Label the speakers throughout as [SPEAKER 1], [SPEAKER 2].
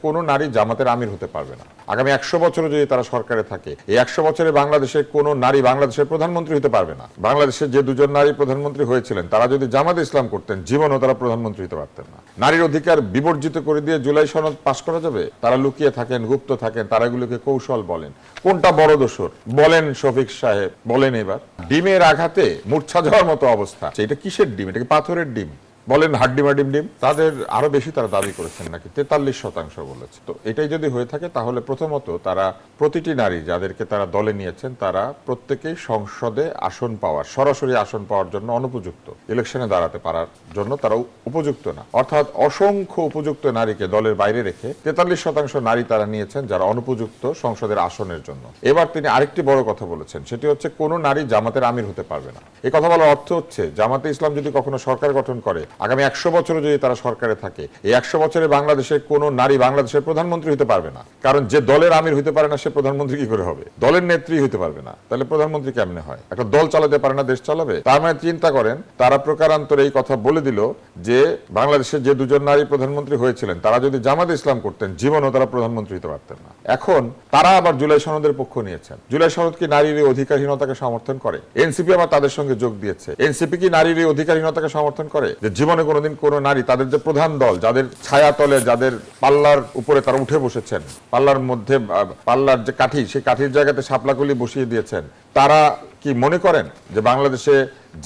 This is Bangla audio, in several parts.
[SPEAKER 1] কোনো নারী জামাতের আমির হতে পারবে না। আগামী 100 বছরে যদি তারা সরকারে থাকে, এই 100 বছরে বাংলাদেশের কোনো নারী বাংলাদেশের প্রধানমন্ত্রী হতে পারবে না। বাংলাদেশের যে দুজন নারী প্রধানমন্ত্রী হয়েছিলেন তারা যদি জামাতে ইসলাম করতেন, জীবনও তারা প্রধানমন্ত্রী হতে পারতেন না। নারীর অধিকার বিবর্জিত করে দিয়ে জুলাই সনদ পাশ করা যাবে? তারা লুকিয়ে থাকেন, গুপ্ত থাকেন, তারা এগুলোকে কৌশল বলেন। কোনটা বড় দোষর বলেন শফিক সাহেব, বলেন এবার। ডিমের আঘাতে মূর্ছা যাওয়ার মতো অবস্থা, এটা কিসের ডিম? এটা কি পাথরের ডিম? বলেন হাড্ডিমাডিম ডিম। তাদের আরো বেশি তারা দাবি করেছেন, নাকি 43% বলেছে। তো এটাই যদি হয়ে থাকে তাহলে প্রথমত তারা প্রতিটি নারী যাদেরকে তারা দলে নিয়েছেন তারা প্রত্যেকেই সংসদে আসন পাওয়ার, সরাসরি আসন পাওয়ার জন্য অনুপযুক্ত। ইলেকশনে দাঁড়াতে পারার জন্য তারা উপযুক্ত না। অর্থাৎ অসংখ্য উপযুক্ত নারীকে দলের বাইরে রেখে 43% নারী তারা নিয়েছেন যারা অনুপযুক্ত সংসদের আসনের জন্য। এবার তিনি আরেকটি বড় কথা বলেছেন, সেটি হচ্ছে কোনো নারী জামাতের আমির হতে পারবে না। এই কথা বলার অর্থ হচ্ছে জামাতে ইসলাম যদি কখনো সরকার গঠন করে, আগামী 100 বছরে যদি তারা সরকারে থাকে, এই 100 বছরে বাংলাদেশের কোনো নারী বাংলাদেশের প্রধানমন্ত্রী হতে পারবে না। কারণ যে দলের আমির হতে পারে না সে প্রধানমন্ত্রী কি করে হবে? দলের নেত্রী হতে পারবে না, তাহলে প্রধানমন্ত্রী কেমনে হয়? একটা দল চালাতে পারে না, দেশ চালাবে? তার মানে চিন্তা করেন, তারা প্রকারান্তরে এই কথা বলে দিল যে বাংলাদেশের যে দুজন নারী প্রধানমন্ত্রী হয়েছিলেন তারা যদি জামাতে ইসলাম করতেন, জীবনও তারা প্রধানমন্ত্রী হতে পারতেন না। এখন তারা আবার জুলাই সনদের পক্ষ নিয়েছেন। জুলাই সনদ কি নারীর অধিকারহীনতাকে সমর্থন করে? এনসিপি আবার তাদের সঙ্গে যোগ দিয়েছে। এনসিপি কি নারীর অধিকারহীনতাকে সমর্থন করে? যে জীবনে কোনোদিন কোন নারী, তাদের যে প্রধান দল, যাদের ছায়াতলে, যাদের পাল্লার উপরে তারা উঠে বসেছেন, পাল্লার মধ্যে পাল্লার যে কাঠি, সেই কাঠির জায়গাতে শাপলাকলি বসিয়ে দিয়েছেন, তারা কি মনে করেন যে বাংলাদেশে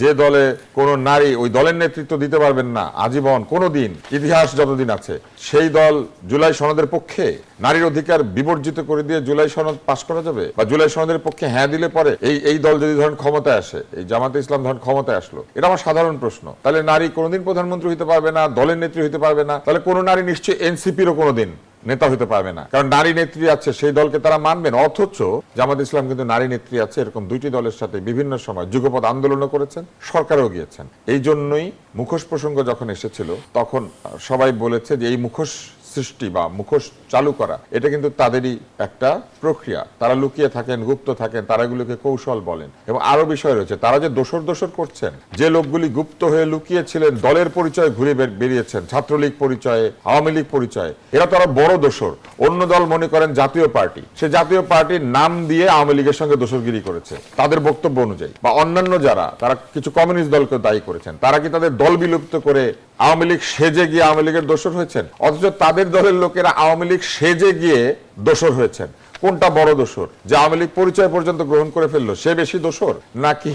[SPEAKER 1] যে দলে কোন নারী ওই দলের নেতৃত্ব দিতে পারবেন না আজীবন, কোনদিন, ইতিহাস যতদিন আছে, সেই দল জুলাই সনদের পক্ষে? নারীর অধিকার বিবর্জিত করে দিয়ে জুলাই সনদ পাশ করা যাবে? বা জুলাই সনদের পক্ষে হ্যাঁ দিলে পরে এই দল যদি ধরেন ক্ষমতায় আসে, এই জামাতে ইসলাম ধরেন ক্ষমতায় আসলো, এটা আমার সাধারণ প্রশ্ন, তাহলে নারী কোনোদিন প্রধানমন্ত্রী হতে পারবে না, দলের নেত্রী হতে পারবে না, তাহলে কোন নারী নিশ্চয়ই এনসিপিরও কোনোদিন নেতা হতে পারবে না, কারণ নারী নেত্রী আছে, সেই দলকে তারা মানবেন। অথচ জামাত ইসলাম কিন্তু নারী নেত্রী আছে এরকম দুইটি দলের সাথে বিভিন্ন সময় যুগপৎ আন্দোলনও করেছেন, সরকারেও গিয়েছেন। এই জন্যই মুখোশ প্রসঙ্গ যখন এসেছিল তখন সবাই বলেছে যে এই মুখোশ সৃষ্টি বা মুখোশ চালু করা এটা কিন্তু তাদেরই একটা প্রক্রিয়া। তারা লুকিয়ে থাকেন, গুপ্ত থাকেন, তারা এগুলোকে কৌশল বলেন। এবং আরো বিষয় রয়েছে, তারা যে দোসর করছেন, যে লোকগুলি গুপ্ত হয়ে লুকিয়েছিলেন, দলের পরিচয় ঘুরে বেরিয়েছেন, ছাত্রলীগ পরিচয়ে, আওয়ামী লীগ পরিচয়ে, এরা তো আরো বড় দোসর। অন্য দল মনে করেন জাতীয় পার্টি, সে জাতীয় পার্টির নাম দিয়ে আওয়ামী লীগের সঙ্গে দোসরগিরি করেছে তাদের বক্তব্য অনুযায়ী। বা অন্যান্য যারা, তারা কিছু কমিউনিস্ট দলকে দায়ী করেছেন, তারা কি তাদের দল বিলুপ্ত করে আওয়ামী লীগ সেজে গিয়ে আওয়ামী লীগের দোসর হয়েছেন? অথচ তাদের দলের লোকেরা আওয়ামী লীগ সেজে গিয়ে দোসর হয়েছেন। কোনটা বড় দোসর? যে আওয়ামী লীগ পরিচয় পর্যন্ত গ্রহণ করে ফেললো সে বেশি দোসর, নাকি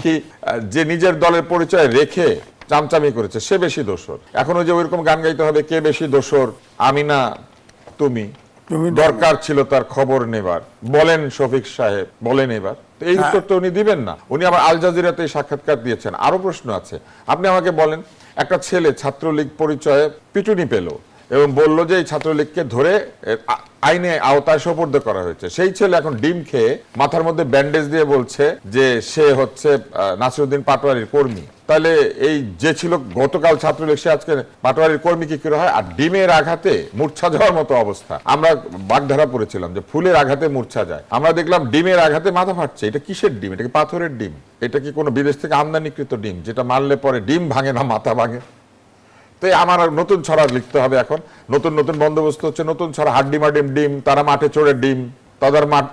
[SPEAKER 1] যে নিজের দলের পরিচয় রেখে চামচামি করেছে সে বেশি দোসর? এখন ওই যে ওইরকম গান গাইতে হবে, কে বেশি দোসর, আমি না তুমি, দরকার ছিল তার খবর নেবার, বলেন শফিক সাহেব, বলেন এবার। এই উত্তর তো উনি দিবেন না। উনি আবার আল জাজিরাতে সাক্ষাৎকার দিয়েছেন। আরো প্রশ্ন আছে, আপনি আমাকে বলেন, একটা ছেলে ছাত্রলীগ পরিচয়ে পিটুনি পেল এবং বলল যে এই ছাত্রলীগকে ধরে আইনে আওতায় সোপর্দ করা হয়েছে। সেই ছেলে এখন ডিম খেয়ে মাথার মধ্যে ব্যান্ডেজ দিয়ে বলছে যে সে হচ্ছে নাসিরউদ্দিন পাটোয়ারির কর্মী। তাহলে এই যে ছিল গতকাল ছাত্রলীগ, সে আজকে পাটোয়ারির কর্মী কি করে হয়? আর ডিমের আঘাতে মূর্ছা যাওয়ার মতো অবস্থা। আমরা বাগধারা পড়েছিলাম যে ফুলের আঘাতে মূর্ছা যায়, আমরা দেখলাম ডিমের আঘাতে মাথা ফাটছে। এটা কিসের ডিম? এটা কি পাথরের ডিম? এটা কি কোনো বিদেশ থেকে আমদানিকৃত ডিম যেটা মারলে পরে ডিম ভাঙে না, মাথা ভাঙে? তো আমার নতুন ছড়া লিখতে হবে এখন, নতুন নতুন বন্দোবস্ত হচ্ছে, নতুন ছড়া। হাড্ডিমাডিম ডিম, তারা মাঠে চড়ে ডিম,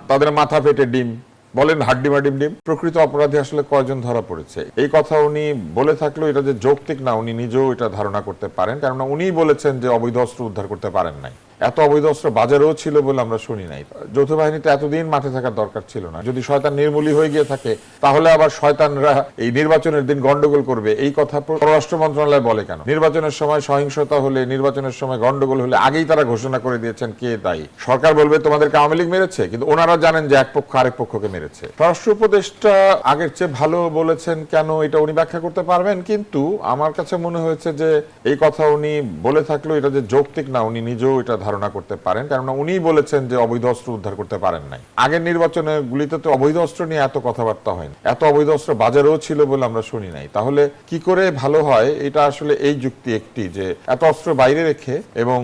[SPEAKER 1] তাদের মাথা ফেটে ডিম, বলেন হাড্ডিমাডিম ডিম। প্রকৃত অপরাধী আসলে কয়জন ধরা পড়েছে? এই কথা উনি বলে থাকলেও এটা যে যৌক্তিক না উনি নিজেও এটা ধারণা করতে পারেন, কেননা উনিই বলেছেন যে অবৈধ অস্ত্র উদ্ধার করতে পারেন নাই। এত অবৈধ অস্ত্র বাজারেও ছিল বলে আমরা শুনি নাই। যৌথ বাহিনীতে এতদিন মাঠে থাকার দরকার ছিল না। যদি শয়তান নির্মূলী হয়ে গিয়ে থাকে তাহলে আবার শয়তানরা এই নির্বাচনের দিন গন্ডগোল করবে, এই কথা পররাষ্ট্র মন্ত্রণালয় বলে কেন? নির্বাচনের সময় সহিংসতা হলে, নির্বাচনের সময় গন্ডগোল হলে আগেই তারা ঘোষণা করে দিয়েছেন কে দায়ী। সরকার বলবে তোমাদেরকে আওয়ামী লীগ মেরেছে, কিন্তু ওনারা জানেন যে এক পক্ষ আরেক পক্ষকে মেরেছে। পররাষ্ট্র উপদেষ্টা আগের চেয়ে ভালো বলেছেন কেন এটা উনি ব্যাখ্যা করতে পারবেন, কিন্তু আমার কাছে মনে হয়েছে যে এই কথা উনি বলে থাকলেও এটা যে যৌক্তিক না উনি নিজেও এটা ধারণা করতে পারেন, কেননা উনিই বলেছেন যে অবৈধ অস্ত্র উদ্ধার করতে পারেন নাই। আগের নির্বাচনে গুলিতে তো অবৈধ অস্ত্র নিয়ে এত কথাবার্তা হয়নি, এত অবৈধ অস্ত্র বাজারেও ছিল বলে আমরা শুনি নাই। তাহলে কি করে ভালো হয়? এটা আসলে এই যুক্তি একটি যে এত অস্ত্র বাইরে রেখে এবং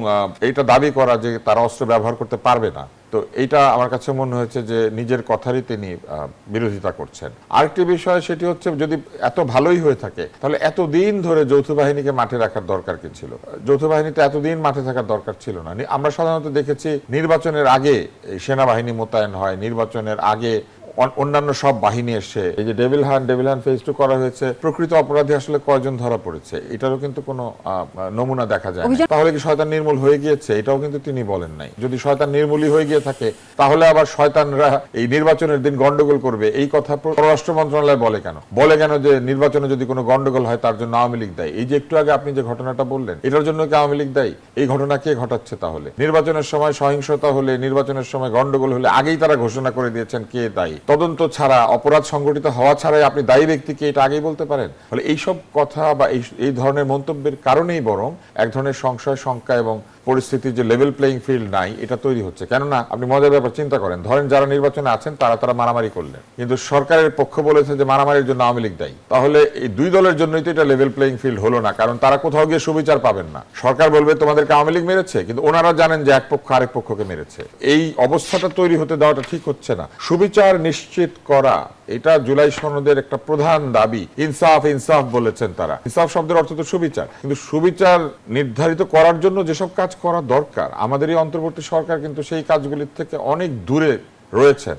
[SPEAKER 1] এটা দাবি করা যে তারা অস্ত্র ব্যবহার করতে পারবে না, তো এইটা আমার কাছে মনে হয়েছে যে নিজের কথারই তিনি বিরোধিতা করছেন। আরেকটি বিষয় সেটি হচ্ছে, যদি এত ভালোই হয়ে থাকে তাহলে এতদিন ধরে যৌথ বাহিনীকে মাঠে রাখার দরকার কি ছিল? যৌথ বাহিনীতে এতদিন মাঠে থাকার দরকার ছিল না। আমরা সাধারণত দেখেছি নির্বাচনের আগে সেনাবাহিনী মোতায়েন হয়, নির্বাচনের আগে অন্যান্য সব বাহিনী এসে এই যে ডেভিল হান্ট ফেজ 2 করা হয়েছে, প্রকৃত অপরাধী আসলে কয়জন ধরা পড়েছে এটারও কিন্তু কোনো নমুনা দেখা যায় না। তাহলে কি শয়তান নির্মূল হয়ে গিয়েছে? এটাও কিন্তু তিনি বলেন নাই। যদি শয়তান নির্মূলই হয়ে গিয়ে থাকে তাহলে আবার শয়তানরা এই নির্বাচনের দিন গন্ডগোল করবে এই কথা পররাষ্ট্র মন্ত্রণালয় বলে কেন যে নির্বাচনে যদি কোনো গন্ডগোল হয় তার জন্য আওয়ামী লীগ দায়ী? এই যে একটু আগে আপনি যে ঘটনাটা বললেন, এটার জন্য কি আওয়ামী লীগ দায়ী? এই ঘটনা কে ঘটাচ্ছে তাহলে? নির্বাচনের সময় সহিংসতা হলে, নির্বাচনের সময় গন্ডগোল হলে আগেই তারা ঘোষণা করে দিয়েছেন কে দায়ী। তদন্ত ছাড়া, অপরাধ সংগঠিত হওয়া ছাড়াই আপনি দায়ী ব্যক্তিকে এটা আগেই বলতে পারেন? ফলে এইসব কথা বা এই ধরনের মন্তব্যের কারণেই বরং এক ধরনের সংশয়, শঙ্কা এবং পরিস্থিতি যে লেভেল প্লেইং ফিল্ড নাই এটা তৈরি হচ্ছে। কেননা আপনি মজার ব্যাপার চিন্তা করেন, ধরেন যারা নির্বাচনে আছেন তারা মারামারি করলেন, কিন্তু সরকারের পক্ষ বলেছে যে মারামারির জন্য আওয়ামী লীগ দায়ী। তাহলে এই দুই দলের জন্যই তো এটা লেভেল প্লেইং ফিল্ড হলো না, কারণ তারা কোথাও গিয়ে সুবিচার পাবেন না। সরকার বলবে তোমাদেরকে আওয়ামী লীগ মেরেছে, কিন্তু ওনারা জানেন যে এক পক্ষ আরেক পক্ষকে মেরেছে। এই অবস্থাটা তৈরি হতে দেওয়াটা ঠিক হচ্ছে না। সুবিচার নিশ্চিত করা এটা জুলাই সনদের একটা প্রধান দাবি। ইনসাফ বলেছেন তারা। ইনসাফ শব্দের অর্থ তো সুবিচার, কিন্তু সুবিচার নির্ধারিত করার জন্য যেসব কাজ করা দরকার আমাদের এই অন্তর্বর্তী সরকার কিন্তু সেই কাজগুলির থেকে অনেক দূরে রয়েছেন।